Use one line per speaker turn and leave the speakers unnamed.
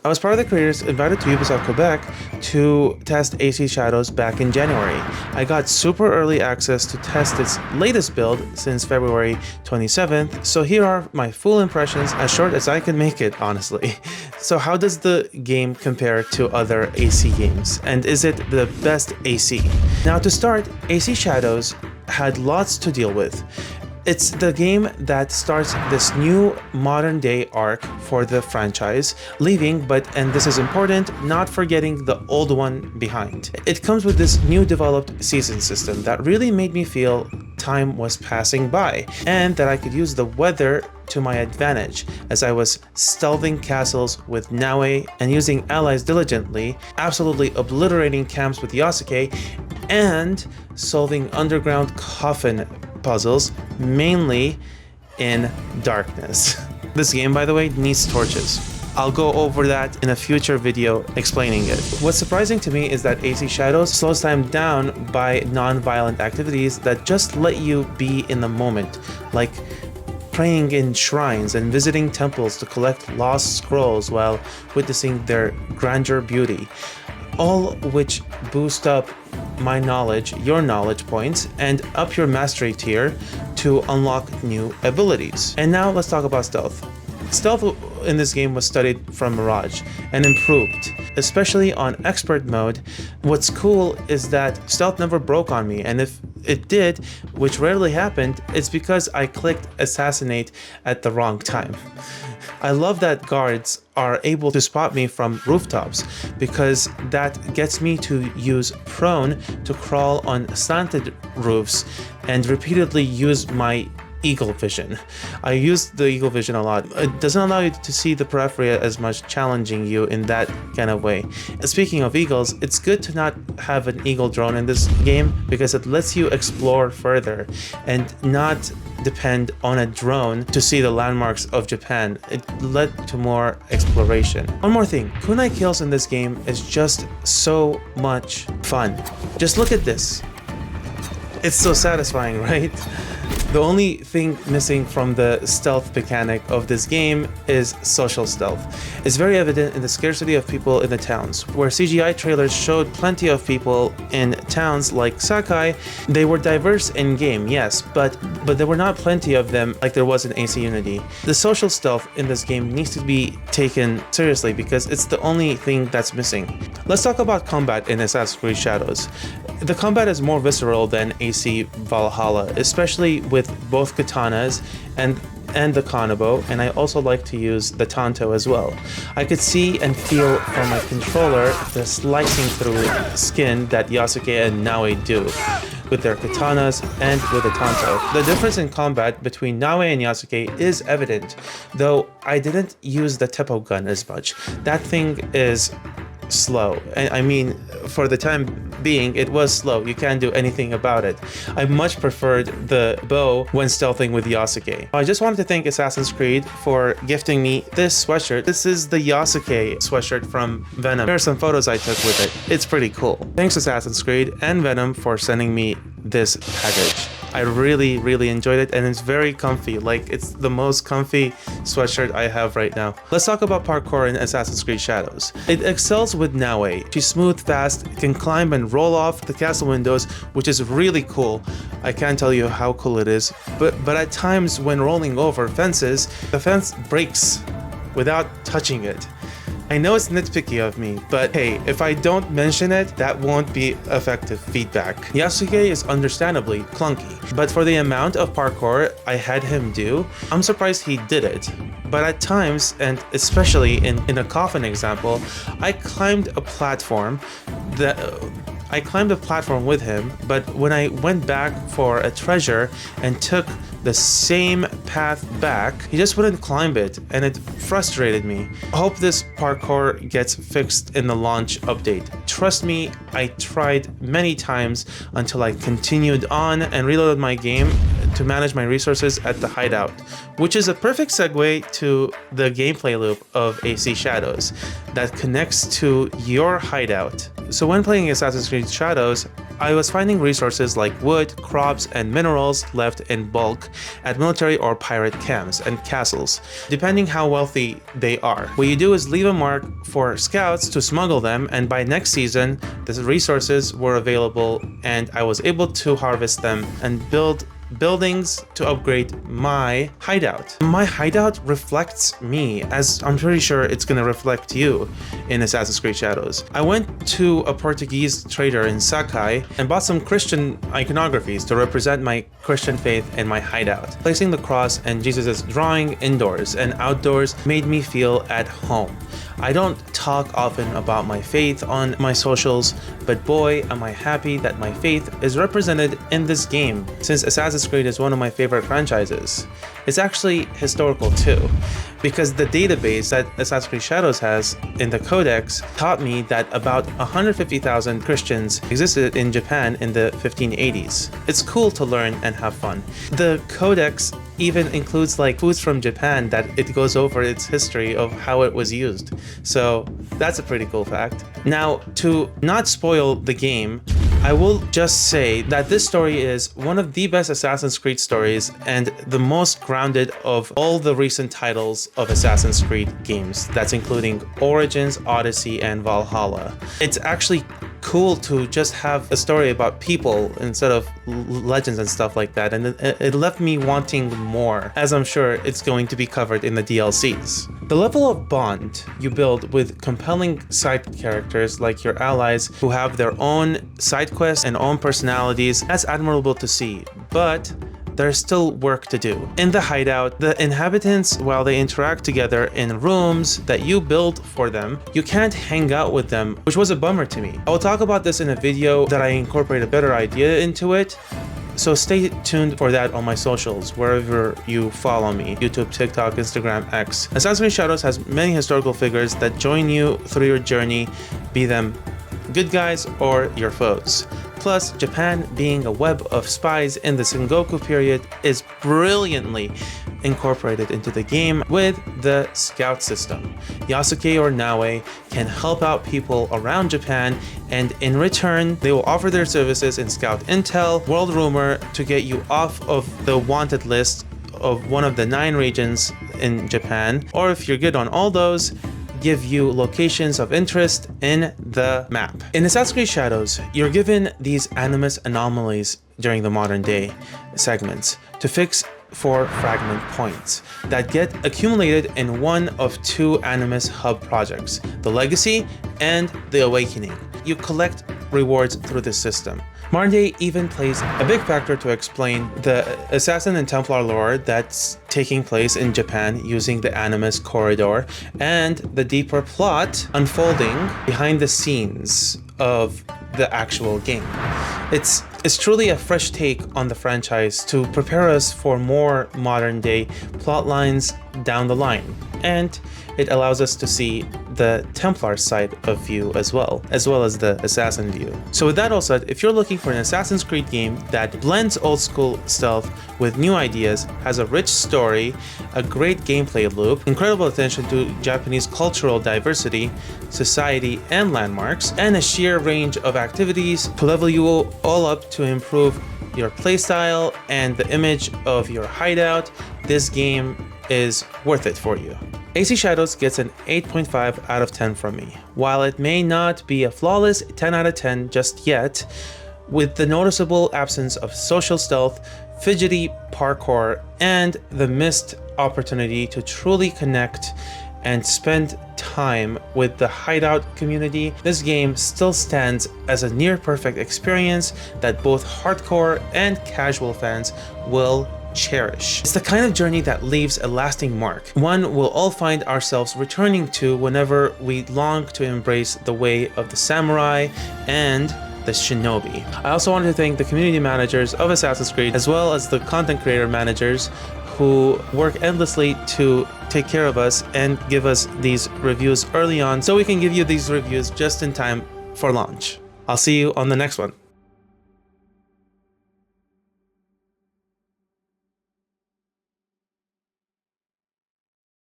I was part of the creators invited to Ubisoft Quebec to test AC Shadows back in January. I got super early access to test its latest build since February 27th, so here are my full impressions, as short as I can make it, honestly. So how does the game compare to other AC games, and is it the best AC? Now to start, AC Shadows had lots to deal with. It's the game that starts this new modern day arc for the franchise, leaving, and this is important, not forgetting the old one behind. It comes with this new developed season system that really made me feel time was passing by, and that I could use the weather to my advantage as I was stealthing castles with Naue and using allies diligently, absolutely obliterating camps with Yasuke, and solving underground coffin puzzles, mainly in darkness. This game, by the way, needs torches. I'll go over that in a future video explaining it. What's surprising to me is that AC Shadows slows time down by non-violent activities that just let you be in the moment, like praying in shrines and visiting temples to collect lost scrolls while witnessing their grandeur beauty, all which boost up my knowledge, your knowledge points, and up your mastery tier to unlock new abilities. And now let's talk about stealth. Stealth in this game was studied from Mirage and improved, especially on expert mode. What's cool is that stealth never broke on me, and if it did, which rarely happened, it's because I clicked assassinate at the wrong time. I love that guards are able to spot me from rooftops, because that gets me to use prone to crawl on slanted roofs and repeatedly use my eagle vision. I use the eagle vision a lot. It doesn't allow you to see the periphery as much, challenging you in that kind of way. Speaking of eagles, it's good to not have an eagle drone in this game because it lets you explore further and not depend on a drone to see the landmarks of Japan. It led to more exploration. One more thing, kunai kills in this game is just so much fun. Just look at this. It's so satisfying, right? The only thing missing from the stealth mechanic of this game is social stealth. It's very evident in the scarcity of people in the towns. Where CGI trailers showed plenty of people in towns like Sakai, they were diverse in game, yes, but there were not plenty of them like there was in AC Unity. The social stealth in this game needs to be taken seriously because it's the only thing that's missing. Let's talk about combat in Assassin's Creed Shadows. The combat is more visceral than AC Valhalla, especially with both katanas and the kanabo, and I also like to use the tanto as well. I could see and feel from my controller the slicing through skin that Yasuke and Naue do with their katanas and with the tanto. The difference in combat between Naue and Yasuke is evident, though I didn't use the Teppo gun as much. That thing is slow. I mean, for the time being, it was slow. You can't do anything about it. I much preferred the bow when stealthing with Yasuke. I just wanted to thank Assassin's Creed for gifting me this sweatshirt. This is the Yasuke sweatshirt from Venum. Here are some photos I took with it. It's pretty cool. Thanks Assassin's Creed and Venum for sending me this package. I really enjoyed it, and it's very comfy. Like, it's the most comfy sweatshirt I have right now. Let's talk about parkour in Assassin's Creed Shadows. It excels with Naue. She's smooth, fast, can climb and roll off the castle windows, which is really cool. I can't tell you how cool it is, but at times when rolling over fences, the fence breaks without touching it. I know it's nitpicky of me, but hey, if I don't mention it, that won't be effective feedback. Yasuke is understandably clunky, but for the amount of parkour I had him do, I'm surprised he did it. But at times, and especially in a coffin example, I climbed a platform with him, but when I went back for a treasure and took the same path back, he just wouldn't climb it, and it frustrated me. I hope this parkour gets fixed in the launch update. Trust me, I tried many times until I continued on and reloaded my game to manage my resources at the Hideout, which is a perfect segue to the gameplay loop of AC Shadows that connects to your Hideout. So when playing Assassin's Creed Shadows, I was finding resources like wood, crops, and minerals left in bulk at military or pirate camps and castles, depending how wealthy they are. What you do is leave a mark for scouts to smuggle them, and by next season, the resources were available and I was able to harvest them and build buildings to upgrade my hideout. My hideout reflects me, as I'm pretty sure it's gonna reflect you in Assassin's Creed Shadows. I went to a Portuguese trader in Sakai and bought some Christian iconographies to represent my Christian faith in my hideout. Placing the cross and Jesus' drawing indoors and outdoors made me feel at home. I don't talk often about my faith on my socials, but boy, am I happy that my faith is represented in this game, since Assassin's Creed is one of my favorite franchises. It's actually historical too, because the database that Assassin's Creed Shadows has in the Codex taught me that about 150,000 Christians existed in Japan in the 1580s. It's cool to learn and have fun. The Codex even includes like foods from Japan that it goes over its history of how it was used. So that's a pretty cool fact. Now, to not spoil the game, I will just say that this story is one of the best Assassin's Creed stories and the most grounded of all the recent titles of Assassin's Creed games. That's including Origins, Odyssey, and Valhalla. It's actually cool to just have a story about people instead of legends and stuff like that, and it left me wanting more, as I'm sure it's going to be covered in the DLCs. The level of bond you build with compelling side characters like your allies who have their own side quests and own personalities, that's admirable to see, but there's still work to do. In the hideout, the inhabitants, while they interact together in rooms that you build for them, you can't hang out with them, which was a bummer to me. I will talk about this in a video that I incorporate a better idea into it, so stay tuned for that on my socials, wherever you follow me, YouTube, TikTok, Instagram, X. Assassin's Creed Shadows has many historical figures that join you through your journey, be them good guys or your foes. Plus, Japan being a web of spies in the Sengoku period is brilliantly incorporated into the game with the scout system. Yasuke or Naue can help out people around Japan, and in return, they will offer their services in scout intel, world rumor to get you off of the wanted list of one of the 9 regions in Japan, or if you're good on all those, give you locations of interest in the map. In Assassin's Creed Shadows, you're given these Animus anomalies during the modern day segments to fix 4 fragment points that get accumulated in one of 2 Animus hub projects, the Legacy and the Awakening. You collect rewards through this system. Modern day even plays a big factor to explain the Assassin and Templar lore that's taking place in Japan using the Animus corridor and the deeper plot unfolding behind the scenes of the actual game. It's truly a fresh take on the franchise to prepare us for more modern day plot lines down the line, and it allows us to see the Templar side of view as well as the Assassin view. So with that all said, if you're looking for an Assassin's Creed game that blends old school stealth with new ideas, has a rich story, a great gameplay loop, incredible attention to Japanese cultural diversity, society, and landmarks, and a sheer range of activities to level you all up to improve your playstyle and the image of your hideout, this game is worth it for you. AC Shadows gets an 8.5 out of 10 from me. While it may not be a flawless 10 out of 10 just yet, with the noticeable absence of social stealth, fidgety parkour, and the missed opportunity to truly connect and spend time with the hideout community, this game still stands as a near perfect experience that both hardcore and casual fans will cherish. It's the kind of journey that leaves a lasting mark, one we'll all find ourselves returning to whenever we long to embrace the way of the samurai and the shinobi. I also wanted to thank the community managers of Assassin's Creed, as well as the content creator managers who work endlessly to take care of us and give us these reviews early on so we can give you these reviews just in time for launch. I'll see you on the next one.